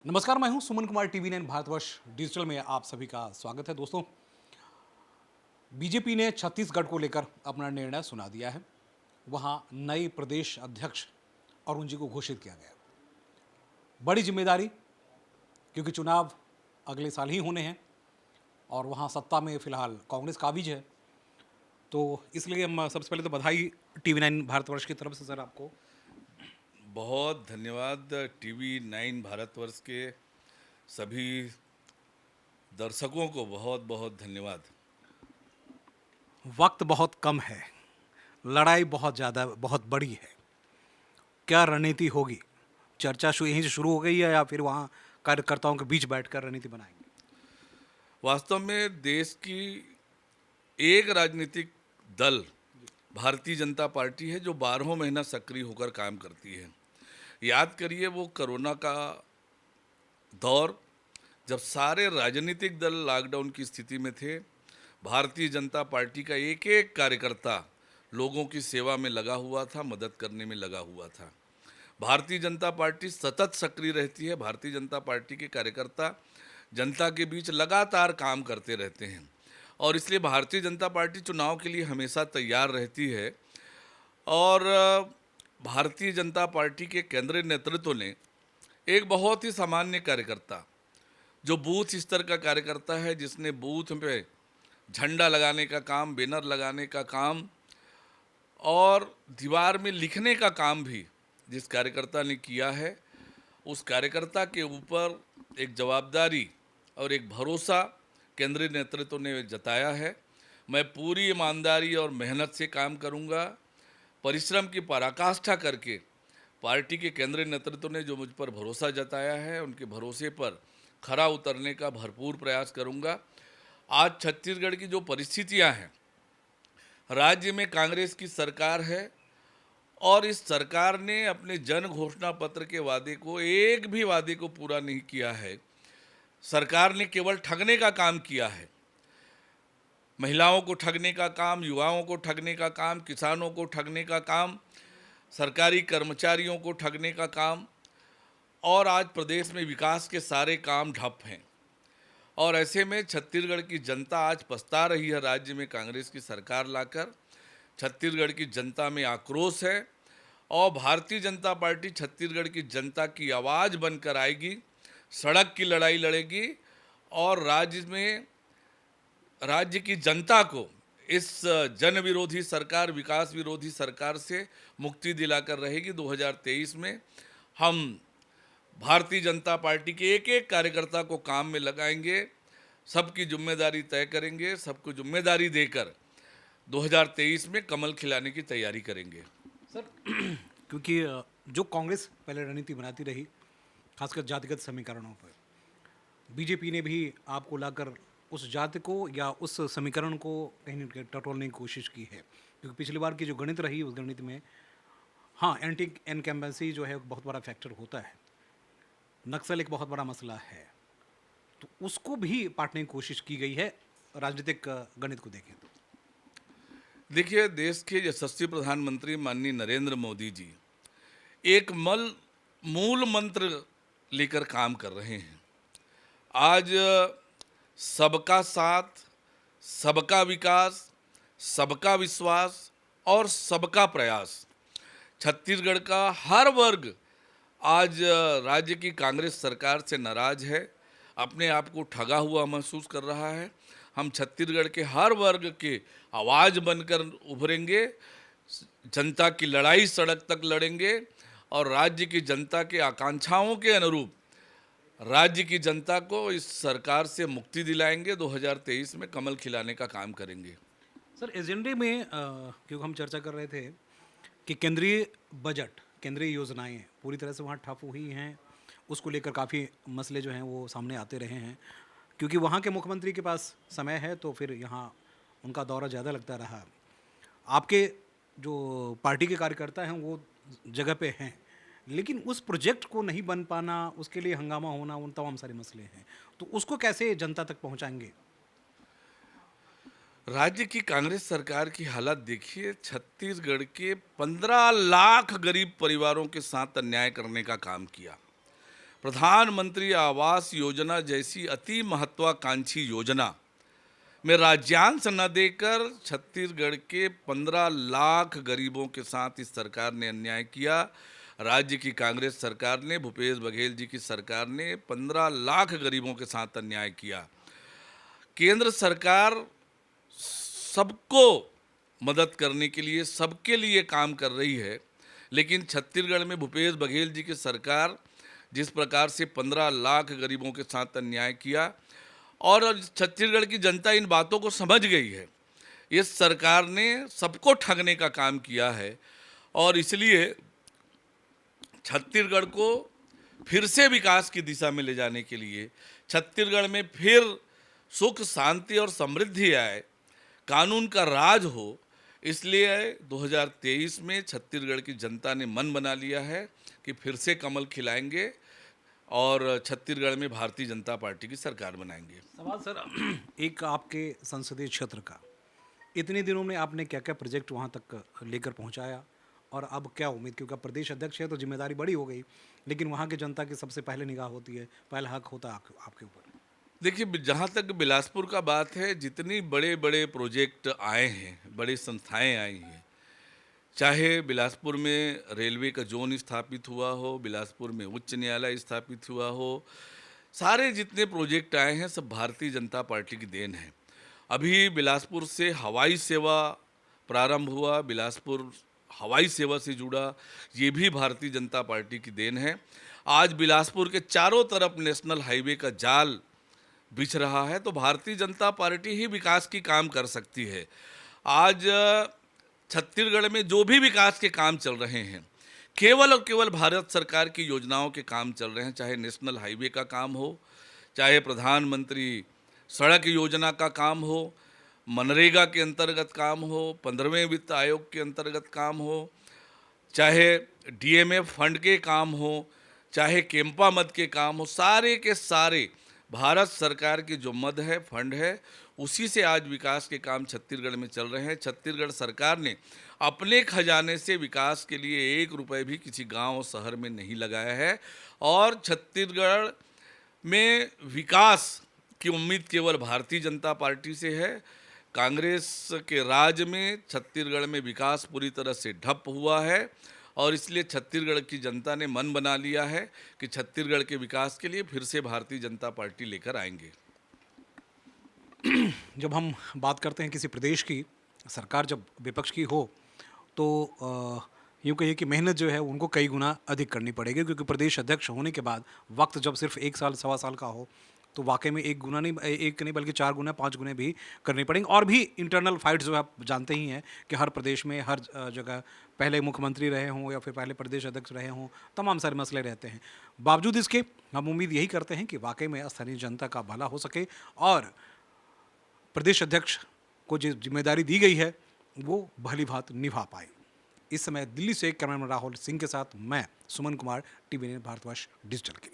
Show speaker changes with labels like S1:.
S1: नमस्कार, मैं हूं सुमन कुमार। टीवी 9 भारतवर्ष डिजिटल में आप सभी का स्वागत है। दोस्तों, बीजेपी ने छत्तीसगढ़ को लेकर अपना निर्णय सुना दिया है। वहां नए प्रदेश अध्यक्ष अरुण जी को घोषित किया गया। बड़ी जिम्मेदारी, क्योंकि चुनाव अगले साल ही होने हैं और वहां सत्ता में फिलहाल कांग्रेस काबिज है। तो इसलिए हम सबसे पहले तो बधाई टीवी 9 भारतवर्ष की तरफ से सर आपको।
S2: बहुत धन्यवाद। टीवी 9 भारतवर्ष के सभी दर्शकों को बहुत बहुत धन्यवाद।
S1: वक्त बहुत कम है, लड़ाई बहुत ज़्यादा बहुत बड़ी है। क्या रणनीति होगी? चर्चा यहीं से शुरू हो गई है या फिर वहाँ कार्यकर्ताओं के बीच बैठकर रणनीति बनाएंगे?
S2: वास्तव में देश की एक राजनीतिक दल भारतीय जनता पार्टी है जो 12 महीना सक्रिय होकर काम करती है। याद करिए वो कोरोना का दौर, जब सारे राजनीतिक दल लॉकडाउन की स्थिति में थे, भारतीय जनता पार्टी का एक एक कार्यकर्ता लोगों की सेवा में लगा हुआ था, मदद करने में लगा हुआ था। भारतीय जनता पार्टी सतत सक्रिय रहती है। भारतीय जनता पार्टी के कार्यकर्ता जनता के बीच लगातार काम करते रहते हैं और इसलिए भारतीय जनता पार्टी चुनाव के लिए हमेशा तैयार रहती है। और भारतीय जनता पार्टी के केंद्रीय नेतृत्व ने एक बहुत ही सामान्य कार्यकर्ता, जो बूथ स्तर का कार्यकर्ता है, जिसने बूथ पे झंडा लगाने का काम, बैनर लगाने का काम और दीवार में लिखने का काम भी जिस कार्यकर्ता ने किया है, उस कार्यकर्ता के ऊपर एक जवाबदारी और एक भरोसा केंद्रीय नेतृत्व ने जताया है। मैं पूरी ईमानदारी और मेहनत से काम करूंगा। परिश्रम की पराकाष्ठा करके पार्टी के केंद्रीय नेतृत्व ने जो मुझ पर भरोसा जताया है, उनके भरोसे पर खरा उतरने का भरपूर प्रयास करूंगा। आज छत्तीसगढ़ की जो परिस्थितियां हैं, राज्य में कांग्रेस की सरकार है और इस सरकार ने अपने जन घोषणा पत्र के वादे को, एक भी वादे को पूरा नहीं किया है। सरकार ने केवल ठगने का काम किया है। महिलाओं को ठगने का काम, युवाओं को ठगने का काम, किसानों को ठगने का काम, सरकारी कर्मचारियों को ठगने का काम, और आज प्रदेश में विकास के सारे काम ठप हैं। और ऐसे में छत्तीसगढ़ की जनता आज पछता रही है। राज्य में कांग्रेस की सरकार लाकर छत्तीसगढ़ की जनता में आक्रोश है और भारतीय जनता पार्टी छत्तीसगढ़ की जनता की आवाज़ बनकर आएगी, सड़क की लड़ाई लड़ेगी और राज्य की जनता को इस जन विरोधी सरकार, विकास विरोधी सरकार से मुक्ति दिलाकर रहेगी। 2023 में हम भारतीय जनता पार्टी के एक एक कार्यकर्ता को काम में लगाएंगे, सबकी जिम्मेदारी तय करेंगे, सबको जिम्मेदारी देकर 2023 में कमल खिलाने की तैयारी करेंगे।
S1: सर, क्योंकि जो कांग्रेस पहले रणनीति बनाती रही, खासकर जातिगत समीकरणों पर, बीजेपी ने भी आपको लाकर उस जाति को या उस समीकरण को कहीं न कहीं टटोलने की कोशिश की है। क्योंकि पिछली बार की जो गणित रही, उस गणित में हाँ, एंटी इनकम्बेंसी जो है बहुत बड़ा फैक्टर होता है। नक्सल एक बहुत बड़ा मसला है, तो उसको भी पाटने की कोशिश की गई है राजनीतिक गणित को देखें तो।
S2: देखिए, देश के यशस्वी प्रधानमंत्री माननीय नरेंद्र मोदी जी एक मूल मंत्र लेकर काम कर रहे हैं। आज सबका साथ, सबका विकास, सबका विश्वास और सबका प्रयास। छत्तीसगढ़ का हर वर्ग आज राज्य की कांग्रेस सरकार से नाराज है, अपने आप को ठगा हुआ महसूस कर रहा है। हम छत्तीसगढ़ के हर वर्ग के आवाज़ बनकर उभरेंगे, जनता की लड़ाई सड़क तक लड़ेंगे और राज्य की जनता के आकांक्षाओं के अनुरूप राज्य की जनता को इस सरकार से मुक्ति दिलाएंगे। 2023 में कमल खिलाने का काम करेंगे।
S1: सर, एजेंडे में क्योंकि हम चर्चा कर रहे थे कि केंद्रीय बजट, केंद्रीय योजनाएं पूरी तरह से वहाँ ठप हुई हैं, उसको लेकर काफ़ी मसले जो हैं वो सामने आते रहे हैं। क्योंकि वहाँ के मुख्यमंत्री के पास समय है तो फिर यहाँ उनका दौरा ज़्यादा लगता रहा। आपके जो पार्टी के कार्यकर्ता हैं वो जगह पे हैं, लेकिन उस प्रोजेक्ट को नहीं बन पाना, उसके लिए हंगामा होना, उन तमाम सारे मसले हैं। तो उसको कैसे जनता तक पहुँचाएंगे?
S2: राज्य की कांग्रेस सरकार की हालत देखिए। छत्तीसगढ़ के 15 लाख गरीब परिवारों के साथ अन्याय करने का काम किया। प्रधानमंत्री आवास योजना जैसी अति महत्वाकांक्षी योजना में राज्यांश न देकर छत्तीसगढ़ के 15 लाख गरीबों के साथ इस सरकार ने अन्याय किया। राज्य की कांग्रेस सरकार ने, भूपेश बघेल जी की सरकार ने 15 लाख गरीबों के साथ अन्याय किया। केंद्र सरकार सबको मदद करने के लिए, सबके लिए काम कर रही है, लेकिन छत्तीसगढ़ में भूपेश बघेल जी की सरकार जिस प्रकार से 15 लाख गरीबों के साथ अन्याय किया, और छत्तीसगढ़ की जनता इन बातों को समझ गई है। इस सरकार ने सबको ठगने का काम किया है और इसलिए छत्तीसगढ़ को फिर से विकास की दिशा में ले जाने के लिए, छत्तीसगढ़ में फिर सुख, शांति और समृद्धि आए, कानून का राज हो, इसलिए 2023 में छत्तीसगढ़ की जनता ने मन बना लिया है कि फिर से कमल खिलाएंगे और छत्तीसगढ़ में भारतीय जनता पार्टी की सरकार बनाएंगे।
S1: सवाल सर एक आपके संसदीय क्षेत्र का, इतने दिनों में आपने क्या क्या प्रोजेक्ट वहाँ तक लेकर पहुँचाया और अब क्या उम्मीद, क्योंकि आप प्रदेश अध्यक्ष है तो जिम्मेदारी बड़ी हो गई, लेकिन वहाँ की जनता की सबसे पहले निगाह होती है, पहला हक होता है आपके ऊपर।
S2: देखिए, जहाँ तक बिलासपुर का बात है, जितनी बड़े बड़े प्रोजेक्ट आए हैं, बड़ी संस्थाएं आई हैं, चाहे बिलासपुर में रेलवे का जोन स्थापित हुआ हो, बिलासपुर में उच्च न्यायालय स्थापित हुआ हो, सारे जितने प्रोजेक्ट आए हैं सब भारतीय जनता पार्टी की देन है। अभी बिलासपुर से हवाई सेवा प्रारंभ हुआ, बिलासपुर हवाई सेवा से जुड़ा, ये भी भारतीय जनता पार्टी की देन है। आज बिलासपुर के चारों तरफ नेशनल हाईवे का जाल बिछ रहा है, तो भारतीय जनता पार्टी ही विकास की काम कर सकती है। आज छत्तीसगढ़ में जो भी विकास के काम चल रहे हैं, केवल और केवल भारत सरकार की योजनाओं के काम चल रहे हैं, चाहे नेशनल हाईवे का काम हो, चाहे प्रधानमंत्री सड़क योजना का काम हो, मनरेगा के अंतर्गत काम हो, 15वें वित्त आयोग के अंतर्गत काम हो, चाहे डीएमएफ फंड के काम हो, चाहे केम्पा मद के काम हो, सारे के सारे भारत सरकार की जो मद है, फंड है, उसी से आज विकास के काम छत्तीसगढ़ में चल रहे हैं। छत्तीसगढ़ सरकार ने अपने खजाने से विकास के लिए 1 रुपये भी किसी गांव और शहर में नहीं लगाया है और छत्तीसगढ़ में विकास की उम्मीद केवल भारतीय जनता पार्टी से है। कांग्रेस के राज में छत्तीसगढ़ में विकास पूरी तरह से ठप हुआ है और इसलिए छत्तीसगढ़ की जनता ने मन बना लिया है कि छत्तीसगढ़ के विकास के लिए फिर से भारतीय जनता पार्टी लेकर आएंगे।
S1: जब हम बात करते हैं किसी प्रदेश की सरकार जब विपक्ष की हो तो यूँ कहिए कि मेहनत जो है उनको कई गुना अधिक करनी पड़ेगी, क्योंकि प्रदेश अध्यक्ष होने के बाद वक्त जब सिर्फ 1 साल सवा साल का हो तो वाकई में 1 गुना नहीं, 1 नहीं बल्कि 4 गुना 5 गुने भी करनी पड़ेंगे। और भी इंटरनल फाइट्स जो है आप जानते ही हैं कि हर प्रदेश में हर जगह पहले मुख्यमंत्री रहे हों या फिर पहले प्रदेश अध्यक्ष रहे हों, तमाम सारे मसले रहते हैं। बावजूद इसके हम उम्मीद यही करते हैं कि वाकई में स्थानीय जनता का भला हो सके और प्रदेश अध्यक्ष को जो जिम्मेदारी दी गई है वो भली भांति निभा पाए। इस समय दिल्ली से कैमरामैन राहुल सिंह के साथ मैं सुमन कुमार, टीवी भारतवर्ष डिजिटल के लिए।